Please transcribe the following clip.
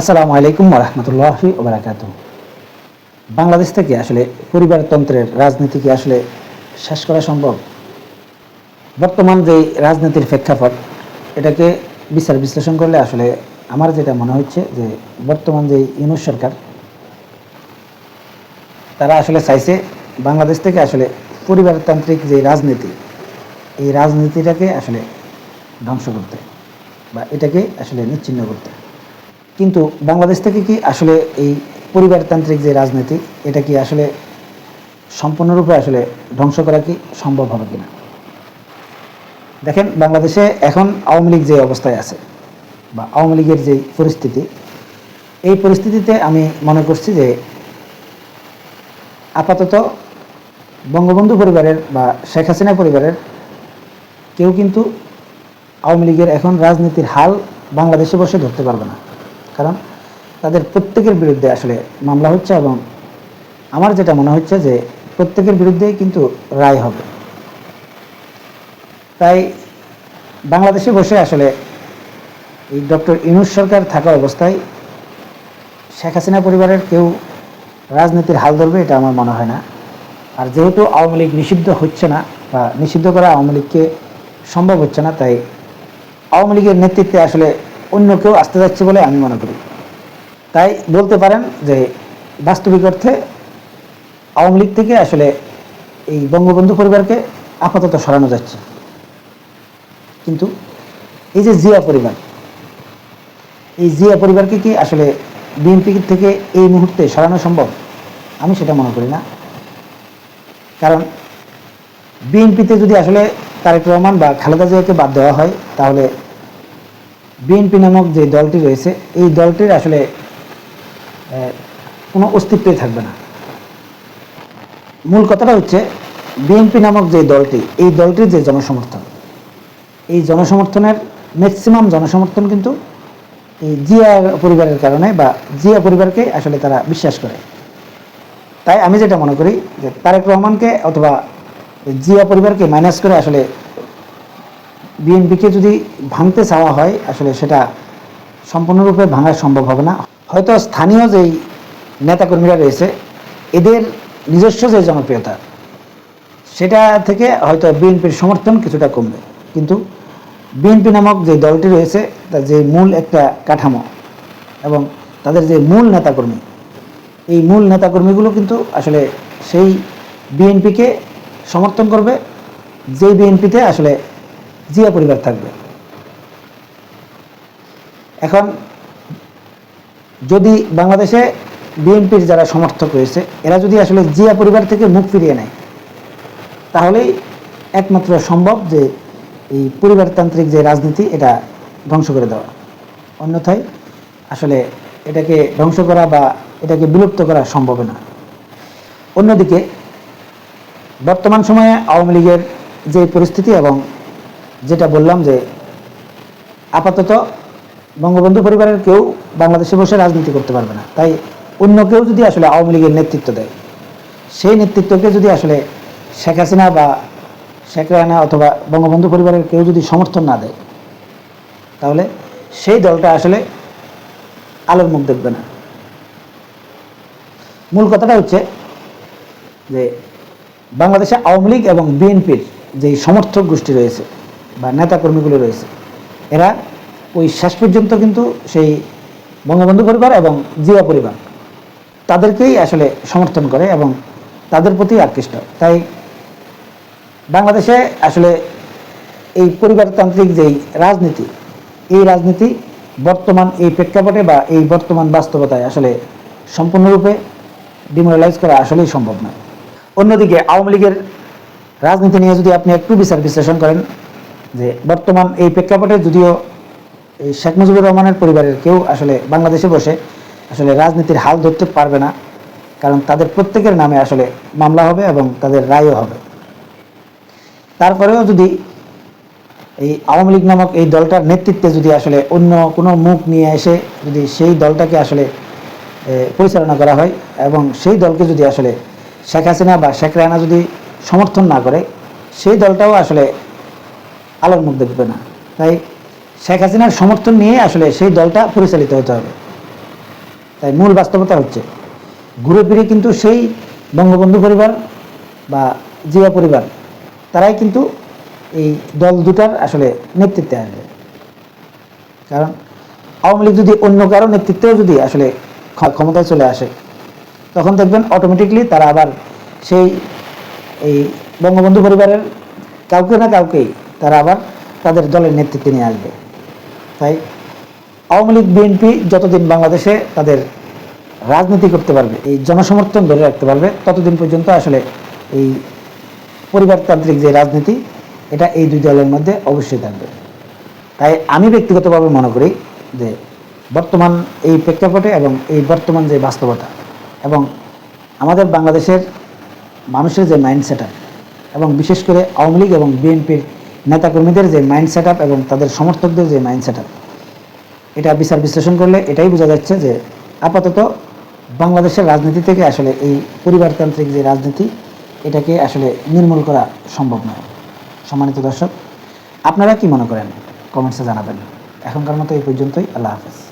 আসসালামু আলাইকুম রহমতুল্লাহি ওবারাকাতুহু। বাংলাদেশ থেকে আসলে পরিবারতন্ত্রের রাজনীতি কি আসলে শেষ করা সম্ভব? বর্তমান যে রাজনীতির প্রেক্ষাপট, এটাকে বিচার বিশ্লেষণ করলে আসলে আমার যেটা মনে হচ্ছে যে বর্তমান যে ইউনূস সরকার, তারা আসলে চাইছে বাংলাদেশ থেকে আসলে পরিবারতান্ত্রিক যে রাজনীতি, এই রাজনীতিটাকে আসলে ধ্বংস করতে বা এটাকে আসলে নিচ্ছিন্ন করতে। কিন্তু বাংলাদেশ থেকে কি আসলে এই পরিবারতান্ত্রিক যে রাজনীতি, এটা কি আসলে সম্পূর্ণরূপে আসলে ধ্বংস করা কি সম্ভব হবে কিনা? দেখেন, বাংলাদেশে এখন আওয়ামী লীগ যে অবস্থায় আছে বা আওয়ামী লীগের যে পরিস্থিতি, এই পরিস্থিতিতে আমি মনে করছি যে আপাতত বঙ্গবন্ধু পরিবারের বা শেখ হাসিনা পরিবারের কেউ কিন্তু আওয়ামী লীগের এখন রাজনীতির হাল বাংলাদেশে বসে ধরতে পারবে না। কারণ তাদের প্রত্যেকের বিরুদ্ধে আসলে মামলা হচ্ছে এবং আমার যেটা মনে হচ্ছে যে প্রত্যেকের বিরুদ্ধেই কিন্তু রায় হবে। তাই বাংলাদেশে বসে আসলে এই ডক্টর ইউনূস সরকার থাকা অবস্থায় শেখ হাসিনা পরিবারের কেউ রাজনীতির হাল ধরবে, এটা আমার মনে হয় না। আর যেহেতু আওয়ামী লীগ নিষিদ্ধ হচ্ছে না বা নিষিদ্ধ করা আওয়ামী লীগকে সম্ভব হচ্ছে না, তাই আওয়ামী লীগের নেতৃত্বে আসলে অন্য কেউ আসতে যাচ্ছে বলে আমি মনে করি। তাই বলতে পারেন যে বাস্তবিক অর্থে আওয়ামী লীগ থেকে আসলে এই বঙ্গবন্ধু পরিবারকে আপাতত সরানো যাচ্ছে। কিন্তু এই যে জিয়া পরিবার, এই জিয়া পরিবারকে কি আসলে বিএনপি থেকে এই মুহূর্তে সরানো সম্ভব? আমি সেটা মনে করি না। কারণ বিএনপিতে যদি আসলে তারেক রহমান বা খালেদা জিয়াকে বাদ দেওয়া হয়, তাহলে বিএনপি নামক যে দলটি রয়েছে, এই দলটির আসলে কোনো অস্তিত্বই থাকবে না। মূল কথাটা হচ্ছে, বিএনপি নামক যে দলটি, এই দলটির যে জনসমর্থন, এই জনসমর্থনের ম্যাক্সিমাম জনসমর্থন কিন্তু এই জিয়া পরিবারের কারণে বা জিয়া পরিবারকে আসলে তারা বিশ্বাস করে। তাই আমি যেটা মনে করি যে তারেক রহমানকে অথবা জিয়া পরিবারকে মাইনাস করে আসলে বিএনপিকে যদি ভাঙতে চাওয়া হয়, আসলে সেটা সম্পূর্ণরূপে ভাঙা সম্ভব হবে না। হয়তো স্থানীয় যেই নেতাকর্মীরা রয়েছে, এদের নিজস্ব যে জনপ্রিয়তা, সেটা থেকে হয়তো বিএনপির সমর্থন কিছুটা কমবে। কিন্তু বিএনপি নামক যে দলটি রয়েছে, তার যে মূল একটা কাঠামো এবং তাদের যে মূল নেতাকর্মী, এই মূল নেতাকর্মীগুলো কিন্তু আসলে সেই বিএনপিকে সমর্থন করবে, যেই বিএনপিতে আসলে জিয়া পরিবার থাকবে। এখন যদি বাংলাদেশে বিএনপির যারা সমর্থক রয়েছে, এরা যদি আসলে জিয়া পরিবার থেকে মুখ ফিরিয়ে নেয়, তাহলেই একমাত্র সম্ভব যে এই পরিবারতান্ত্রিক যে রাজনীতি, এটা ধ্বংস করে দেওয়া। অন্যথায় আসলে এটাকে ধ্বংস করা বা এটাকে বিলুপ্ত করা সম্ভব না। অন্যদিকে বর্তমান সময়ে আওয়ামী লীগের যে পরিস্থিতি এবং যেটা বললাম যে আপাতত বঙ্গবন্ধু পরিবারের কেউ বাংলাদেশে বসে রাজনীতি করতে পারবে না। তাই অন্য কেউ যদি আসলে আওয়ামী লীগের নেতৃত্ব দেয়, সেই নেতৃত্বকে যদি আসলে শেখ হাসিনা বা শেখ রেহানা অথবা বঙ্গবন্ধু পরিবারের কেউ যদি সমর্থন না দেয়, তাহলে সেই দলটা আসলে আলোর মুখ দেখবে না। মূল কথাটা হচ্ছে যে বাংলাদেশে আওয়ামী লীগ এবং বিএনপির যেই সমর্থক গোষ্ঠী রয়েছে বা নেতাকর্মীগুলো রয়েছে, এরা ওই শেষ পর্যন্ত কিন্তু সেই বঙ্গবন্ধু পরিবার এবং জিয়া পরিবার, তাদেরকেই আসলে সমর্থন করে এবং তাদের প্রতি আকৃষ্ট। তাই বাংলাদেশে আসলে এই পরিবারতান্ত্রিক যেই রাজনীতি, এই রাজনীতি বর্তমান এই প্রেক্ষাপটে বা এই বর্তমান বাস্তবতায় আসলে সম্পূর্ণরূপে ডিমোরালাইজ করা আসলেই সম্ভব নয়। অন্যদিকে আওয়ামী লীগের রাজনীতি নিয়ে যদি আপনি একটু বিচার বিশ্লেষণ করেন, যে বর্তমান এই প্রেক্ষাপটে যদিও এই শেখ মুজিবুর রহমানের পরিবারের কেউ আসলে বাংলাদেশে বসে আসলে রাজনীতির হাল ধরতে পারবে না, কারণ তাদের প্রত্যেকের নামে আসলে মামলা হবে এবং তাদের রায়ও হবে। তারপরেও যদি এই আওয়ামী লীগ নামক এই দলটার নেতৃত্বে যদি আসলে অন্য কোনো মুখ নিয়ে এসে যদি সেই দলটাকে আসলে পরিচালনা করা হয় এবং সেই দলকে যদি আসলে শেখ হাসিনা বা শেখ রেহানা যদি সমর্থন না করে, সেই দলটাও আসলে আলোর মুখ দেখবে না। তাই শেখ হাসিনার সমর্থন নিয়ে আসলে সেই দলটা পরিচালিত হতে হবে। তাই মূল বাস্তবতা হচ্ছে ঘুরে ফিরে কিন্তু সেই বঙ্গবন্ধু পরিবার বা জিয়া পরিবার তারাই কিন্তু এই দল দুটার আসলে নেতৃত্বে আসবে। কারণ আওয়ামী লীগ যদি অন্য কারো নেতৃত্বেও যদি আসলে ক্ষমতায় চলে আসে, তখন দেখবেন অটোমেটিকলি তারা আবার সেই এই বঙ্গবন্ধু পরিবারের কাউকে না কাউকেই তারা আবার তাদের দলের নেতৃত্বে নিয়ে আসবে। তাই আওয়ামী লীগ বিএনপি যতদিন বাংলাদেশে তাদের রাজনীতি করতে পারবে, এই জনসমর্থন ধরে রাখতে পারবে, ততদিন পর্যন্ত আসলে এই পরিবারতান্ত্রিক যে রাজনীতি এটা এই দুই দলের মধ্যে অবশ্যই থাকবে। তাই আমি ব্যক্তিগতভাবে মনে করি যে বর্তমান এই প্রেক্ষাপটে এবং এই বর্তমান যে বাস্তবতা এবং আমাদের বাংলাদেশের মানুষের যে মাইন্ড সেট আপ এবং বিশেষ করে আওয়ামী লীগ এবং বিএনপির নেতাকর্মীদের যে মাইন্ড সেট আপ এবং তাদের সমর্থকদের যে মাইন্ড সেট আপ, এটা বিচার বিশ্লেষণ করলে এটাই বোঝা যাচ্ছে যে আপাতত বাংলাদেশের রাজনীতি থেকে আসলে এই পরিবারতান্ত্রিক যে রাজনীতি এটাকে আসলে নির্মূল করা সম্ভব নয়। সম্মানিত দর্শক, আপনারা কি মনে করেন কমেন্টসে জানাবেন। এখনকার মতো এই পর্যন্তই। আল্লাহ হাফেজ।